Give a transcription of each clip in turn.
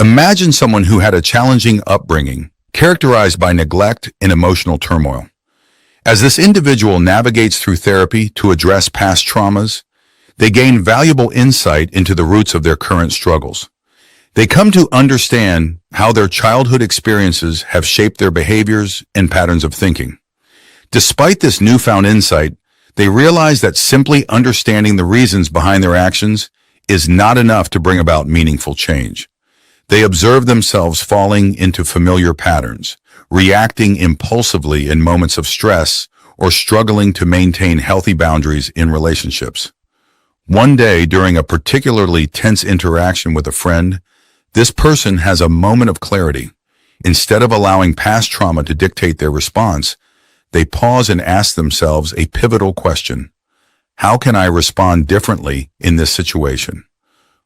Imagine someone who had a challenging upbringing, characterized by neglect and emotional turmoil. As this individual navigates through therapy to address past traumas, they gain valuable insight into the roots of their current struggles. They come to understand how their childhood experiences have shaped their behaviors and patterns of thinking. Despite this newfound insight, they realize that simply understanding the reasons behind their actions is not enough to bring about meaningful change. They observe themselves falling into familiar patterns, reacting impulsively in moments of stress, or struggling to maintain healthy boundaries in relationships. One day, during a particularly tense interaction with a friend, this person has a moment of clarity. Instead of allowing past trauma to dictate their response, they pause and ask themselves a pivotal question: how can I respond differently in this situation?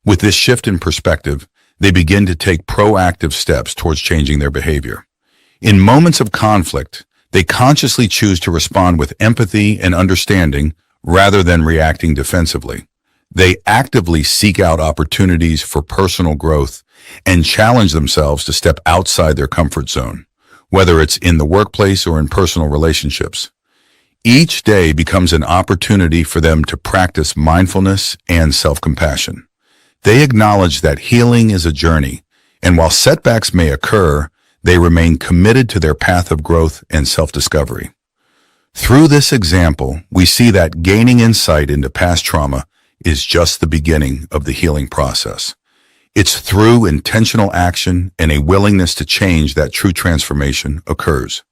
With this shift in perspective, they begin to take proactive steps towards changing their behavior. In moments of conflict, they consciously choose to respond with empathy and understanding rather than reacting defensively. They actively seek out opportunities for personal growth and challenge themselves to step outside their comfort zone, whether it's in the workplace or in personal relationships. Each day becomes an opportunity for them to practice mindfulness and self-compassion. They acknowledge that healing is a journey, and while setbacks may occur, they remain committed to their path of growth and self-discovery. Through this example, we see that gaining insight into past trauma is just the beginning of the healing process. It's through intentional action and a willingness to change that true transformation occurs.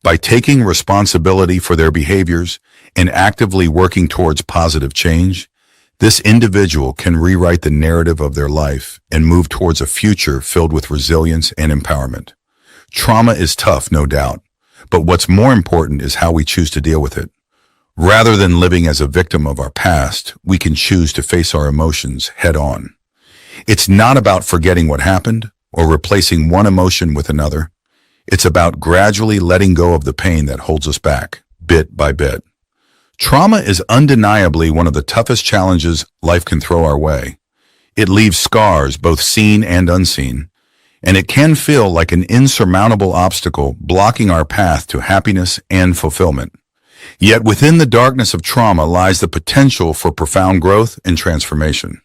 By taking responsibility for their behaviors and actively working towards positive change, this individual can rewrite the narrative of their life and move towards a future filled with resilience and empowerment. Trauma is tough, no doubt, but what's more important is how we choose to deal with it. Rather than living as a victim of our past, we can choose to face our emotions head on. It's not about forgetting what happened or replacing one emotion with another. It's about gradually letting go of the pain that holds us back, bit by bit. Trauma is undeniably one of the toughest challenges life can throw our way. It leaves scars, both seen and unseen, and it can feel like an insurmountable obstacle blocking our path to happiness and fulfillment. Yet within the darkness of trauma lies the potential for profound growth and transformation.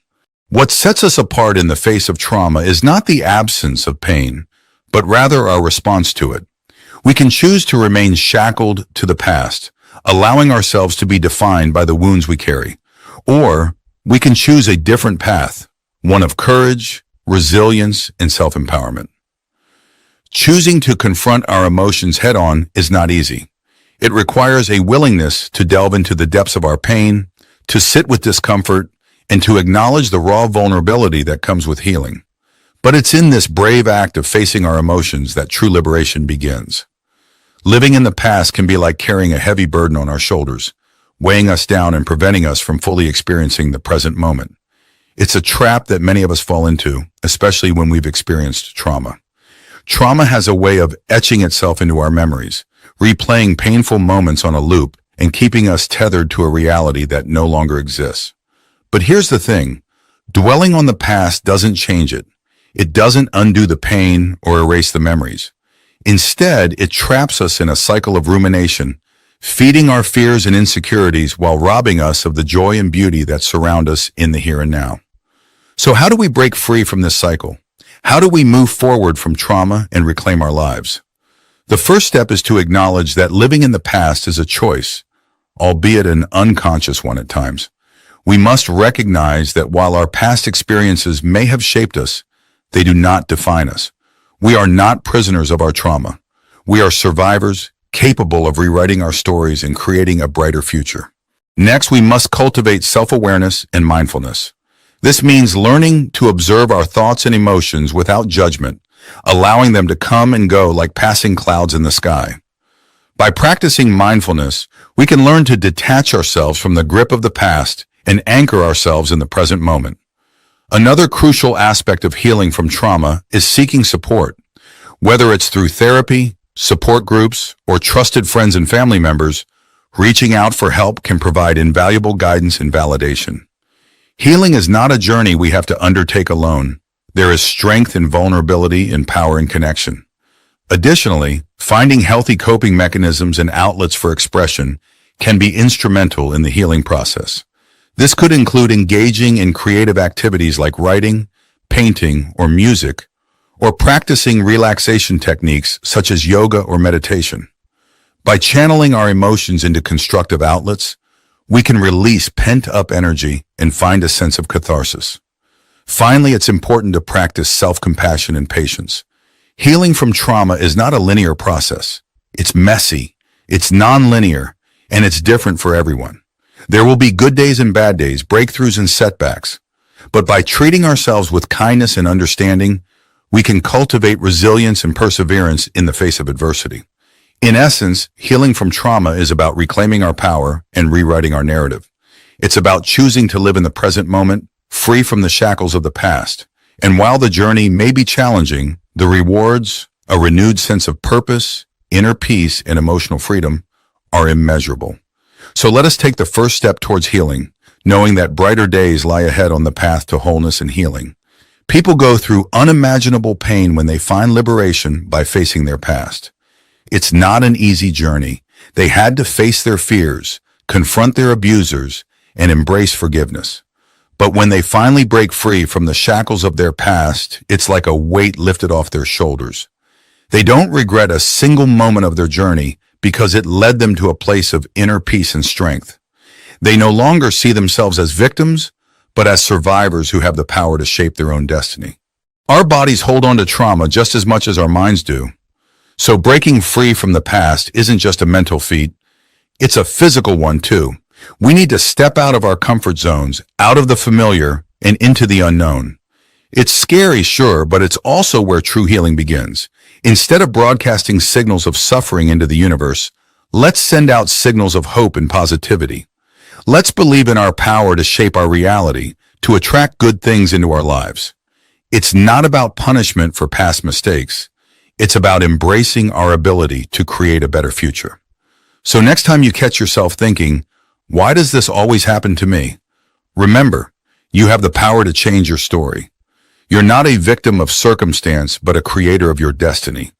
What sets us apart in the face of trauma is not the absence of pain, but rather our response to it. We can choose to remain shackled to the past, allowing ourselves to be defined by the wounds we carry. Or we can choose a different path, one of courage, resilience, and self-empowerment. Choosing to confront our emotions head-on is not easy. It requires a willingness to delve into the depths of our pain, to sit with discomfort, and to acknowledge the raw vulnerability that comes with healing. But it's in this brave act of facing our emotions that true liberation begins. Living in the past can be like carrying a heavy burden on our shoulders, weighing us down and preventing us from fully experiencing the present moment. It's a trap that many of us fall into, especially when we've experienced trauma. Trauma has a way of etching itself into our memories, replaying painful moments on a loop and keeping us tethered to a reality that no longer exists. But here's the thing, dwelling on the past doesn't change it. It doesn't undo the pain or erase the memories. Instead, it traps us in a cycle of rumination, feeding our fears and insecurities while robbing us of the joy and beauty that surround us in the here and now. So how do we break free from this cycle? How do we move forward from trauma and reclaim our lives? The first step is to acknowledge that living in the past is a choice, albeit an unconscious one at times. We must recognize that while our past experiences may have shaped us, they do not define us. We are not prisoners of our trauma. We are survivors, capable of rewriting our stories and creating a brighter future. Next, we must cultivate self-awareness and mindfulness. This means learning to observe our thoughts and emotions without judgment, allowing them to come and go like passing clouds in the sky. By practicing mindfulness, we can learn to detach ourselves from the grip of the past and anchor ourselves in the present moment. Another crucial aspect of healing from trauma is seeking support. Whether it's through therapy, support groups, or trusted friends and family members, reaching out for help can provide invaluable guidance and validation. Healing is not a journey we have to undertake alone. There is strength in vulnerability and power in connection. Additionally, finding healthy coping mechanisms and outlets for expression can be instrumental in the healing process. This could include engaging in creative activities like writing, painting, or music, or practicing relaxation techniques such as yoga or meditation. By channeling our emotions into constructive outlets, we can release pent-up energy and find a sense of catharsis. Finally, it's important to practice self-compassion and patience. Healing from trauma is not a linear process. It's messy, it's non-linear, and it's different for everyone. There will be good days and bad days, breakthroughs and setbacks. But by treating ourselves with kindness and understanding, we can cultivate resilience and perseverance in the face of adversity. In essence, healing from trauma is about reclaiming our power and rewriting our narrative. It's about choosing to live in the present moment, free from the shackles of the past. And while the journey may be challenging, the rewards, a renewed sense of purpose, inner peace, and emotional freedom are immeasurable. So let us take the first step towards healing, knowing that brighter days lie ahead on the path to wholeness and healing. People go through unimaginable pain when they find liberation by facing their past. It's not an easy journey. They had to face their fears, confront their abusers, and embrace forgiveness. But when they finally break free from the shackles of their past, it's like a weight lifted off their shoulders. They don't regret a single moment of their journey because it led them to a place of inner peace and strength. They no longer see themselves as victims, but as survivors who have the power to shape their own destiny. Our bodies hold on to trauma just as much as our minds do. So breaking free from the past isn't just a mental feat, it's a physical one too. We need to step out of our comfort zones, out of the familiar, and into the unknown. It's scary, sure, but it's also where true healing begins. Instead of broadcasting signals of suffering into the universe, let's send out signals of hope and positivity. Let's believe in our power to shape our reality, to attract good things into our lives. It's not about punishment for past mistakes. It's about embracing our ability to create a better future. So next time you catch yourself thinking, why does this always happen to me? Remember, you have the power to change your story. You're not a victim of circumstance, but a creator of your destiny.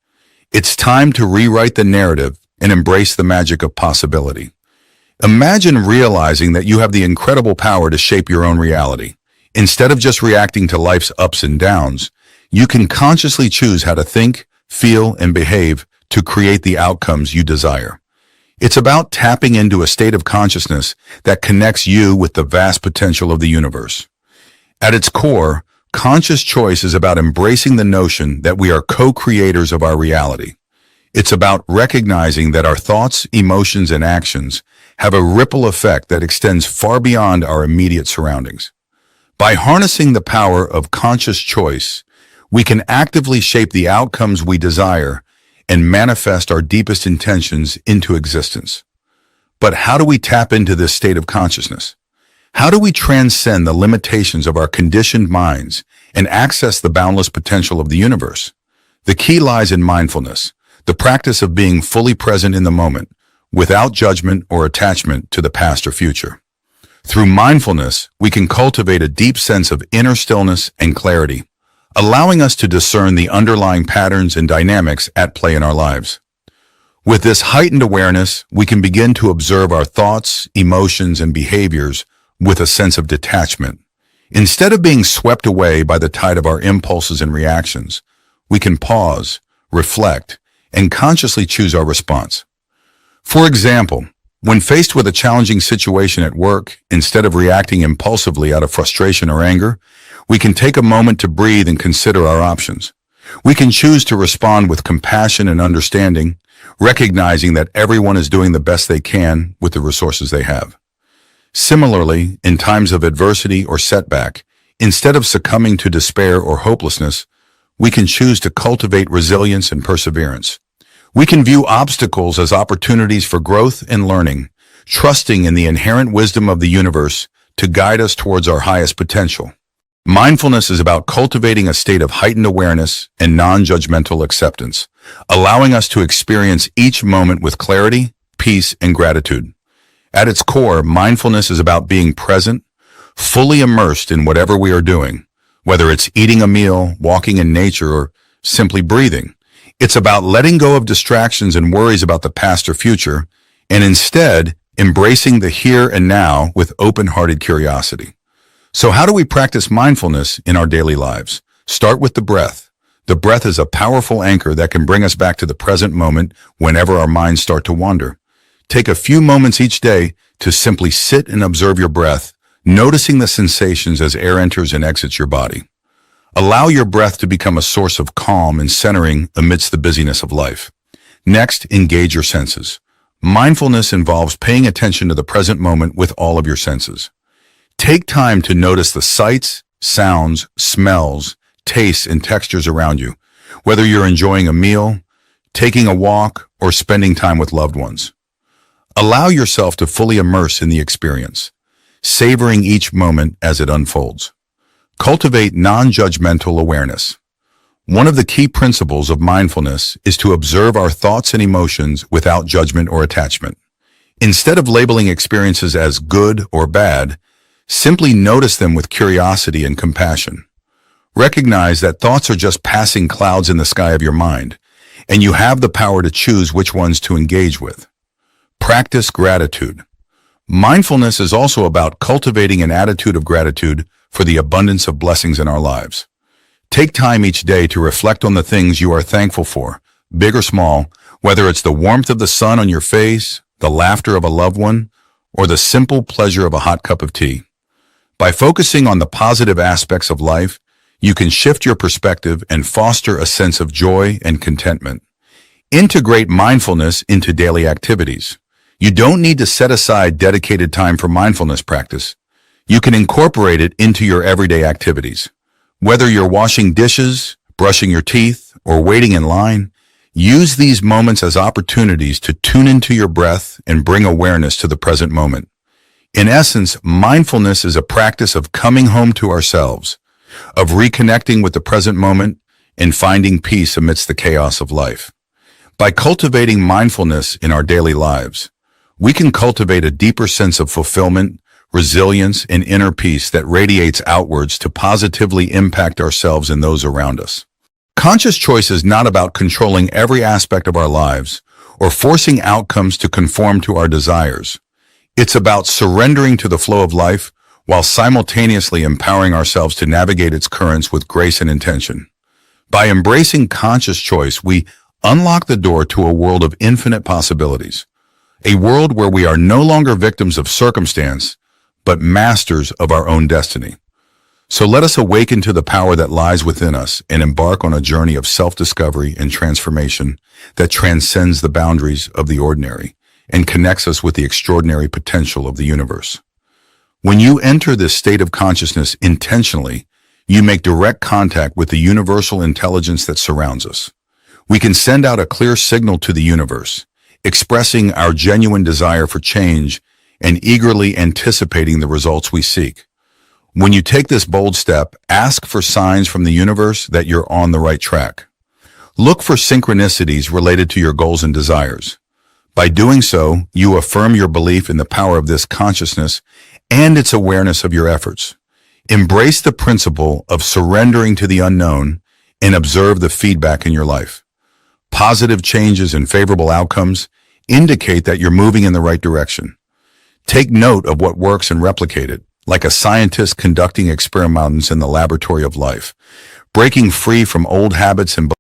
It's time to rewrite the narrative and embrace the magic of possibility. Imagine realizing that you have the incredible power to shape your own reality. Instead of just reacting to life's ups and downs, you can consciously choose how to think, feel, and behave to create the outcomes you desire. It's about tapping into a state of consciousness that connects you with the vast potential of the universe. At its core, conscious choice is about embracing the notion that we are co-creators of our reality. It's about recognizing that our thoughts, emotions, and actions have a ripple effect that extends far beyond our immediate surroundings. By harnessing the power of conscious choice, we can actively shape the outcomes we desire and manifest our deepest intentions into existence. But how do we tap into this state of consciousness? How do we transcend the limitations of our conditioned minds and access the boundless potential of the universe? The key lies in mindfulness, the practice of being fully present in the moment, without judgment or attachment to the past or future. Through mindfulness, we can cultivate a deep sense of inner stillness and clarity, allowing us to discern the underlying patterns and dynamics at play in our lives. With this heightened awareness, we can begin to observe our thoughts, emotions, and behaviors with a sense of detachment. Instead of being swept away by the tide of our impulses and reactions, we can pause, reflect, and consciously choose our response. For example, when faced with a challenging situation at work, instead of reacting impulsively out of frustration or anger, we can take a moment to breathe and consider our options. We can choose to respond with compassion and understanding, recognizing that everyone is doing the best they can with the resources they have. Similarly, in times of adversity or setback, instead of succumbing to despair or hopelessness, we can choose to cultivate resilience and perseverance. We can view obstacles as opportunities for growth and learning, trusting in the inherent wisdom of the universe to guide us towards our highest potential. Mindfulness is about cultivating a state of heightened awareness and non-judgmental acceptance, allowing us to experience each moment with clarity, peace, and gratitude. At its core, mindfulness is about being present, fully immersed in whatever we are doing, whether it's eating a meal, walking in nature, or simply breathing. It's about letting go of distractions and worries about the past or future, and instead embracing the here and now with open-hearted curiosity. So how do we practice mindfulness in our daily lives? Start with the breath. The breath is a powerful anchor that can bring us back to the present moment whenever our minds start to wander. Take a few moments each day to simply sit and observe your breath, noticing the sensations as air enters and exits your body. Allow your breath to become a source of calm and centering amidst the busyness of life. Next, engage your senses. Mindfulness involves paying attention to the present moment with all of your senses. Take time to notice the sights, sounds, smells, tastes, and textures around you, whether you're enjoying a meal, taking a walk, or spending time with loved ones. Allow yourself to fully immerse in the experience, savoring each moment as it unfolds. Cultivate non-judgmental awareness. One of the key principles of mindfulness is to observe our thoughts and emotions without judgment or attachment. Instead of labeling experiences as good or bad, simply notice them with curiosity and compassion. Recognize that thoughts are just passing clouds in the sky of your mind, and you have the power to choose which ones to engage with. Practice gratitude. Mindfulness is also about cultivating an attitude of gratitude for the abundance of blessings in our lives. Take time each day to reflect on the things you are thankful for, big or small, whether it's the warmth of the sun on your face, the laughter of a loved one, or the simple pleasure of a hot cup of tea. By focusing on the positive aspects of life, you can shift your perspective and foster a sense of joy and contentment. Integrate mindfulness into daily activities. You don't need to set aside dedicated time for mindfulness practice. You can incorporate it into your everyday activities. Whether you're washing dishes, brushing your teeth, or waiting in line, use these moments as opportunities to tune into your breath and bring awareness to the present moment. In essence, mindfulness is a practice of coming home to ourselves, of reconnecting with the present moment and finding peace amidst the chaos of life. By cultivating mindfulness in our daily lives, we can cultivate a deeper sense of fulfillment, resilience, and inner peace that radiates outwards to positively impact ourselves and those around us. Conscious choice is not about controlling every aspect of our lives or forcing outcomes to conform to our desires. It's about surrendering to the flow of life while simultaneously empowering ourselves to navigate its currents with grace and intention. By embracing conscious choice, we unlock the door to a world of infinite possibilities, a world where we are no longer victims of circumstance, but masters of our own destiny. So let us awaken to the power that lies within us and embark on a journey of self-discovery and transformation that transcends the boundaries of the ordinary and connects us with the extraordinary potential of the universe. When you enter this state of consciousness intentionally, you make direct contact with the universal intelligence that surrounds us. We can send out a clear signal to the universe, expressing our genuine desire for change and eagerly anticipating the results we seek. When you take this bold step, ask for signs from the universe that you're on the right track. Look for synchronicities related to your goals and desires. By doing so, you affirm your belief in the power of this consciousness and its awareness of your efforts. Embrace the principle of surrendering to the unknown and observe the feedback in your life. Positive changes and favorable outcomes indicate that you're moving in the right direction. Take note of what works and replicate it, like a scientist conducting experiments in the laboratory of life, breaking free from old habits and